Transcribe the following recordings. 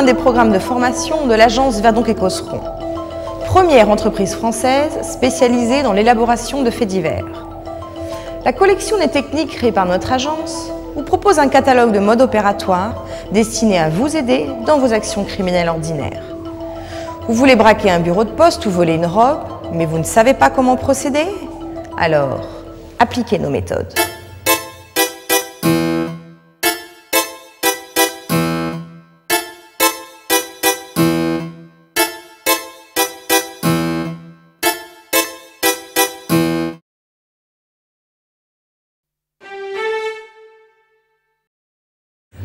des programmes de formation de l'agence Verdon et Cosseron, première entreprise française spécialisée dans l'élaboration de faits divers. La collection des techniques créée par notre agence vous propose un catalogue de modes opératoires destiné à vous aider dans vos actions criminelles ordinaires. Vous voulez braquer un bureau de poste ou voler une robe, mais vous ne savez pas comment procéder? Alors, appliquez nos méthodes.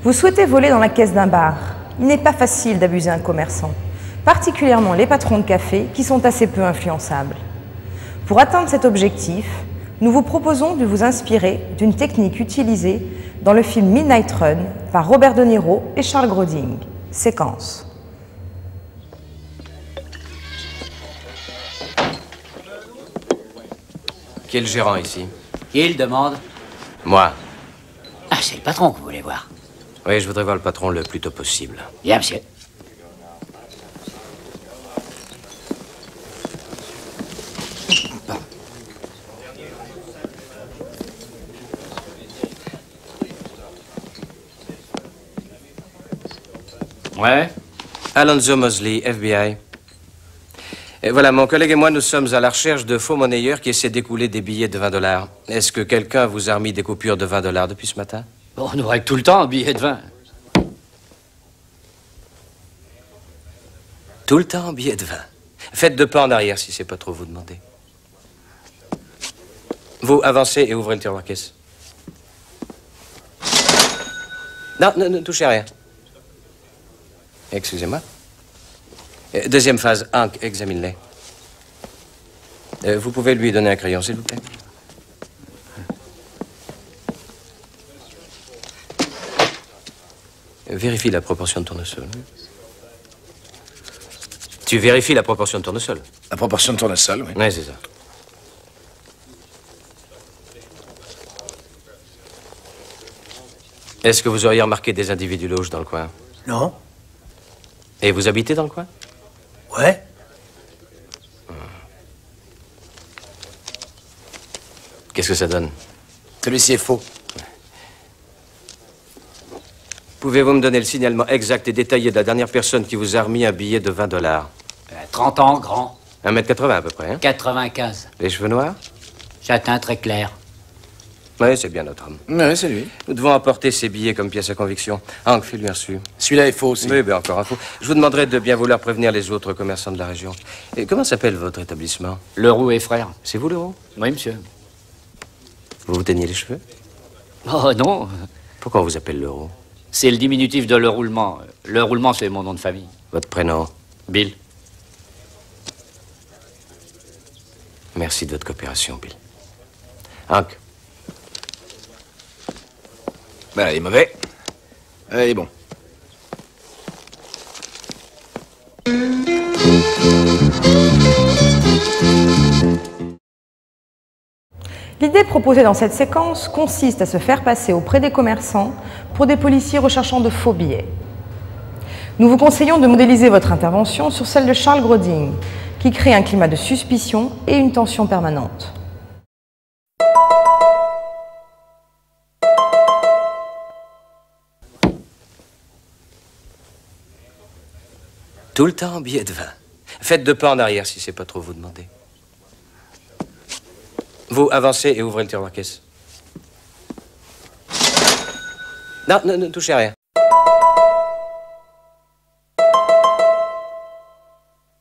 Vous souhaitez voler dans la caisse d'un bar. Il n'est pas facile d'abuser un commerçant, particulièrement les patrons de café qui sont assez peu influençables. Pour atteindre cet objectif, nous vous proposons de vous inspirer d'une technique utilisée dans le film Midnight Run par Robert De Niro et Charles Grodin. Séquence. Qui est le gérant ici? Qui le demande? Moi. Ah, c'est le patron que vous voulez voir. Oui, je voudrais voir le patron le plus tôt possible. Bien, monsieur. Ouais. Alonzo Mosley, FBI. Et voilà, mon collègue et moi, nous sommes à la recherche de faux monnayeurs qui essaient d'écouler des billets de 20 $. Est-ce que quelqu'un vous a remis des coupures de 20 $ depuis ce matin? Bon, on nous règle tout le temps un billet de 20. Tout le temps, billet de 20. Faites 2 pas en arrière, si c'est pas trop vous demander. Vous, avancez et ouvrez le tiroir-caisse. Non, ne touchez à rien. Excusez-moi. Deuxième phase, Hank, examine-les. Vous pouvez lui donner un crayon, s'il vous plaît? Vérifie la proportion de tournesol. Tu vérifies la proportion de tournesol? La proportion de tournesol, oui. Oui, c'est ça. Est-ce que vous auriez remarqué des individus louches dans le coin? Non. Et vous habitez dans le coin? Ouais. Qu'est-ce que ça donne? Celui-ci est faux. Pouvez-vous me donner le signalement exact et détaillé de la dernière personne qui vous a remis un billet de 20 $? 30 ans, grand. 1,80 m à peu près, hein? 95. Les cheveux noirs? Châtain très clair. Oui, c'est bien notre homme. Oui, c'est lui. Nous devons apporter ces billets comme pièce à conviction. Hank, fais-lui un reçu. Celui-là est faux aussi. Oui, bien encore un faux. Je vous demanderai de bien vouloir prévenir les autres commerçants de la région. Et comment s'appelle votre établissement? Leroux et frères. C'est vous, Leroux? Oui, monsieur. Vous vous teignez les cheveux? Oh, non. Pourquoi on vous appelle Leroux? C'est le diminutif de Le Roulement. Le Roulement, c'est mon nom de famille. Votre prénom? Bill. Merci de votre coopération, Bill. Hank. Ben, il est mauvais. Il est bon. L'idée proposée dans cette séquence consiste à se faire passer auprès des commerçants pour des policiers recherchant de faux billets. Nous vous conseillons de modéliser votre intervention sur celle de Charles Grodin, qui crée un climat de suspicion et une tension permanente. Tout le temps, billet de 20. Faites 2 pas en arrière, si c'est pas trop vous demander. Vous, avancez et ouvrez le tiroir-caisse. Non, ne touchez à rien.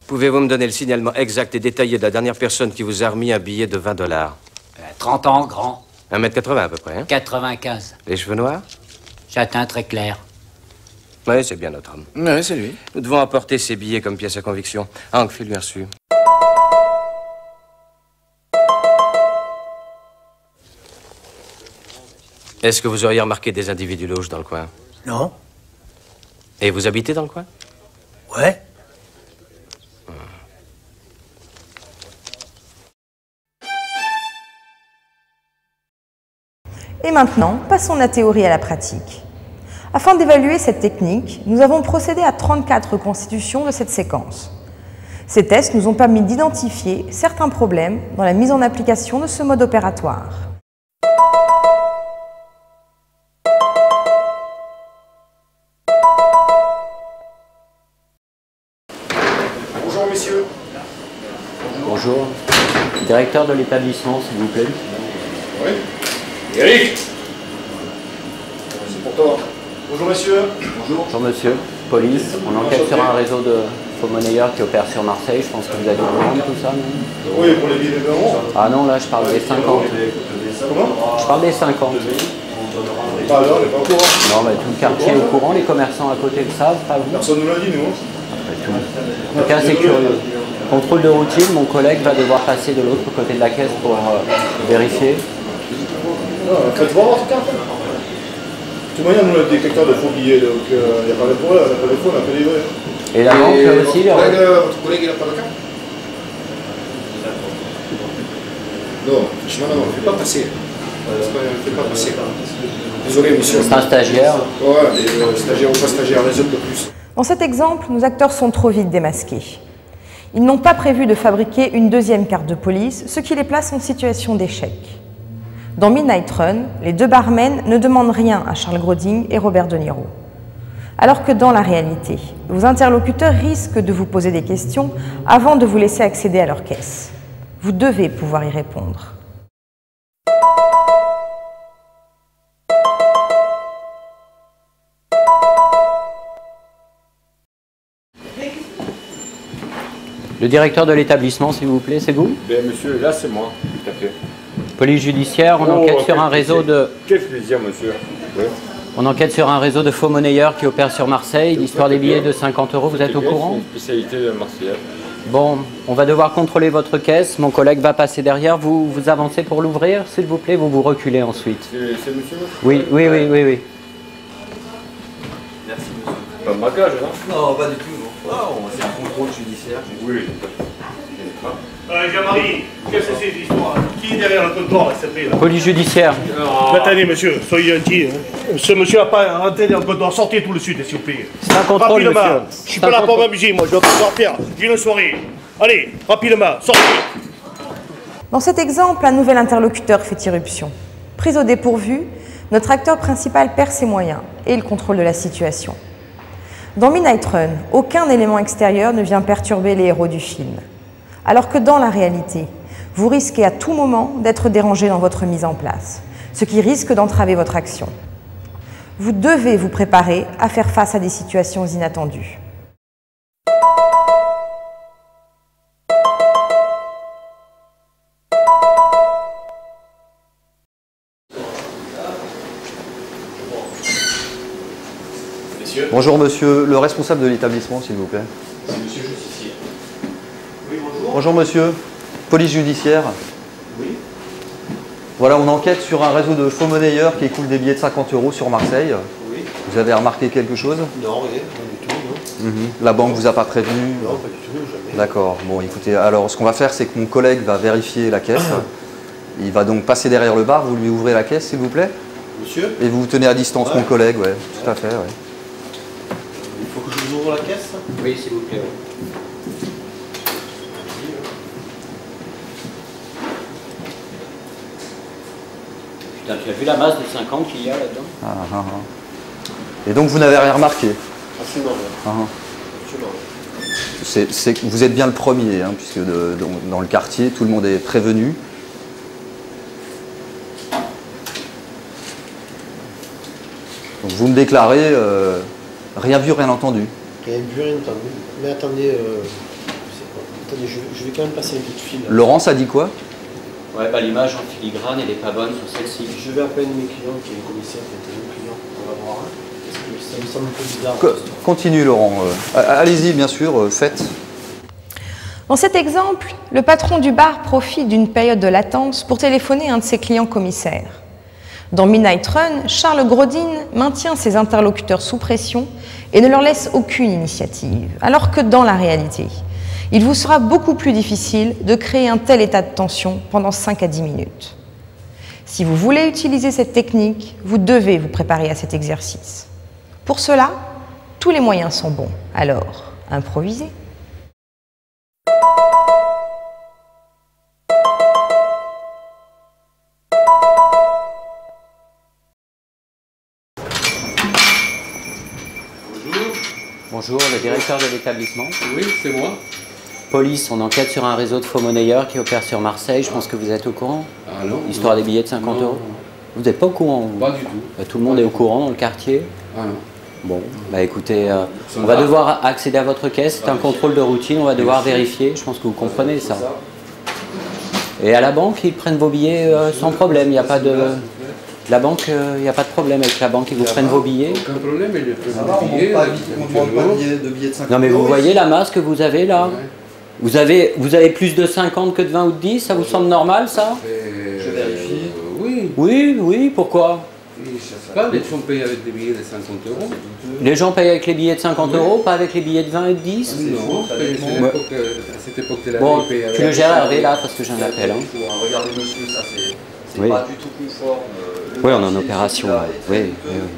Pouvez-vous me donner le signalement exact et détaillé de la dernière personne qui vous a remis un billet de 20 $? 30 ans, grand. 1,80 m à peu près, hein? 95. Les cheveux noirs? Châtain très clair. Oui, c'est bien notre homme. Oui, c'est lui. Nous devons apporter ces billets comme pièce à conviction. Hank, fais-lui un reçu. Est-ce que vous auriez remarqué des individus louches dans le coin? Non. Et vous habitez dans le coin? Ouais. Et maintenant, passons de la théorie à la pratique. Afin d'évaluer cette technique, nous avons procédé à 34 reconstitutions de cette séquence. Ces tests nous ont permis d'identifier certains problèmes dans la mise en application de ce mode opératoire. Bonjour messieurs. Bonjour. Directeur de l'établissement, s'il vous plaît. Oui. Eric. C'est pour toi. Bonjour messieurs. Bonjour. Bonjour monsieur. Police, on enquête sur un réseau de faux monnayeurs qui opère sur Marseille. Je pense que vous avez au courant de tout ça, non? Oui, pour les billets de euros. Ah non, là je parle des 50. Comment? Je parle des 50. Pas alors, on n'est pas au courant. Non, mais tout le quartier est au courant, les commerçants à côté le savent, pas vous? Personne ne nous l'a dit, nous. En tout cas, c'est curieux. Contrôle de routine, mon collègue va devoir passer de l'autre côté de la caisse pour vérifier. Non, faites voir en tout cas. De toute manière, nous, on a le détecteur de faux billets, donc il n'y a pas de problème, on n'a pas de faux, on a pas livré. Et la banque aussi, les Votre collègue, il n'a pas de carte? Non, franchement, non, ne fais pas passer. Ne fais pas passer. Désolé, monsieur. C'est un stagiaire. Ouais, des stagiaires ou pas stagiaires, les autres de plus. Dans cet exemple, nos acteurs sont trop vite démasqués. Ils n'ont pas prévu de fabriquer une deuxième carte de police, ce qui les place en situation d'échec. Dans Midnight Run, les deux barmen ne demandent rien à Charles Grodin et Robert De Niro. Alors que dans la réalité, vos interlocuteurs risquent de vous poser des questions avant de vous laisser accéder à leur caisse. Vous devez pouvoir y répondre. Le directeur de l'établissement, s'il vous plaît, c'est vous? Ben monsieur, là c'est moi, tout à fait. Police judiciaire, on enquête sur un réseau de... Quel plaisir monsieur. Oui. On enquête sur un réseau de faux monnayeurs qui opère sur Marseille, l'histoire des billets de 50 €, vous êtes au courant? C'est une spécialité de Marseille. Bon, on va devoir contrôler votre caisse, mon collègue va passer derrière, vous avancez pour l'ouvrir, s'il vous plaît, vous reculez ensuite. C'est monsieur? Oui. Merci monsieur. Pas de braquage, hein? Non, pas du tout, non. C'est un contrôle judiciaire. Oui. Jean-Marie, qu'est-ce que c'est cette histoire? Qui est derrière le comptoir, s'il te plaît là? Police judiciaire. Attendez, monsieur, soyez gentil. Hein. Ce monsieur n'a pas rentré dans le comptoir. Sortez tout le sud, s'il vous plaît. C'est un contrôle, rapidement. monsieur. Je suis pas là pour m'amuser, moi. Je dois sortir. J'ai une soirée. Allez, rapidement, sortez. Dans cet exemple, un nouvel interlocuteur fait irruption. Pris au dépourvu, notre acteur principal perd ses moyens et le contrôle de la situation. Dans Midnight Run, aucun élément extérieur ne vient perturber les héros du film. Alors que dans la réalité, vous risquez à tout moment d'être dérangé dans votre mise en place, ce qui risque d'entraver votre action. Vous devez vous préparer à faire face à des situations inattendues. Bonjour monsieur, le responsable de l'établissement s'il vous plaît. C'est monsieur justicier. Oui, bonjour. Bonjour monsieur, police judiciaire. Oui. Voilà, on enquête sur un réseau de faux monnayeurs qui écoule des billets de 50 € sur Marseille. Oui. Vous avez remarqué quelque chose? Non, rien du tout, non. La banque vous a pas prévenu? Non, pas du tout, jamais. D'accord, bon écoutez, alors ce qu'on va faire c'est que mon collègue va vérifier la caisse. Il va donc passer derrière le bar, vous lui ouvrez la caisse s'il vous plaît? Monsieur? Et vous vous tenez à distance, mon collègue, ouais, tout à fait, ouais. Il faut que je vous ouvre la caisse? Oui, s'il vous plaît. Putain, tu as vu la masse de 50 qu'il y a là-dedans? Et donc vous n'avez rien remarqué? Absolument rien. Absolument rien. Vous êtes bien le premier, hein, puisque dans le quartier, tout le monde est prévenu. Donc vous me déclarez rien vu, rien entendu. Rien vu, rien entendu. Mais attendez, attendez, je vais quand même passer un coup de fil. Là. Laurence a dit quoi? Ouais, bah l'image en filigrane, elle est pas bonne sur celle-ci. Je vais appeler un de mes clients qui est un commissaire, qui est un client. On va voir. Parce que ça me semble un peu bizarre. Continue Laurent. Allez-y, bien sûr, faites. Dans cet exemple, le patron du bar profite d'une période de latence pour téléphoner à un de ses clients commissaires. Dans Midnight Run, Charles Grodin maintient ses interlocuteurs sous pression et ne leur laisse aucune initiative, alors que dans la réalité, il vous sera beaucoup plus difficile de créer un tel état de tension pendant 5 à 10 minutes. Si vous voulez utiliser cette technique, vous devez vous préparer à cet exercice. Pour cela, tous les moyens sont bons. Alors, improvisez. Bonjour, le directeur de l'établissement. Oui, c'est moi. Police, on enquête sur un réseau de faux monnayeurs qui opère sur Marseille. Je pense que vous êtes au courant. Ah non. Histoire des billets de 50 €. Vous n'êtes pas au courant, vous? Pas du tout. Tout le monde est au courant dans le quartier? Ah non. Bon, bah écoutez, on va devoir accéder à votre caisse. C'est un contrôle de routine, on va devoir vérifier. Je pense que vous comprenez ça. Et à la banque, ils prennent vos billets sans problème. Il n'y a pas de... La banque, il n'y a pas de problème avec la banque, ils vous prennent vos billets. Aucun problème, ils prennent va, vos billets. on ne demande pas de billets de 50 €. Non mais vous voyez la masse que vous avez là? Vous avez plus de 50 que de 20 ou de 10, ça vous semble normal ça? Je vérifie. Oui. Oui, pourquoi? Je ne sais pas, les gens payent avec des billets de 50 €. Les gens payent avec les billets de 50 €, pas avec les billets de 20 et de 10? Non, à cette époque-là, bon, ils payaient avec... tu le gères Hervé là, parce que j'ai un appel. Hein. Regardez monsieur, ça c'est Oui. pas du tout conforme. Oui, on est en opération. Oui.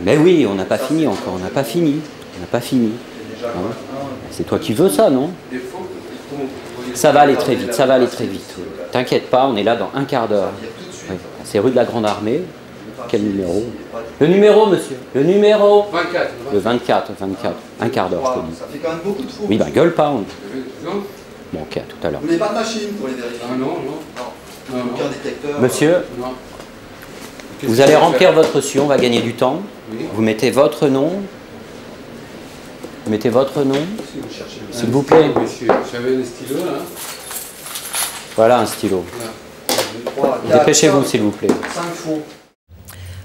Mais oui, on n'a pas fini encore, on n'a pas fini. Hein. C'est toi qui veux ça, non? Ça va aller très vite, ça va aller très vite. T'inquiète pas, on est là dans un quart d'heure. Oui. C'est rue de la Grande Armée. Quel numéro? Le numéro, monsieur. Le numéro 24. Le 24. Un quart d'heure, je te dis. Ça fait quand même beaucoup de faux. Oui, bah gueule pas. Bon, ok, à tout à l'heure. Vous n'avez pas de machine pour les vérifier? Ah non. Aucun détecteur. Monsieur, vous allez remplir votre reçu, on va gagner du temps. Oui. Vous mettez votre nom. S'il vous plaît. Monsieur, j'avais un stylo là. Voilà un stylo. Dépêchez-vous, s'il vous plaît. 5 faux.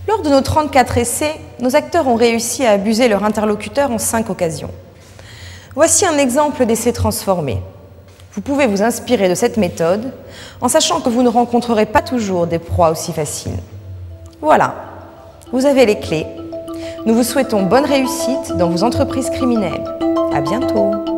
Lors de nos 34 essais, nos acteurs ont réussi à abuser leur interlocuteur en 5 occasions. Voici un exemple d'essai transformé. Vous pouvez vous inspirer de cette méthode en sachant que vous ne rencontrerez pas toujours des proies aussi faciles. Voilà, vous avez les clés. Nous vous souhaitons bonne réussite dans vos entreprises criminelles. À bientôt.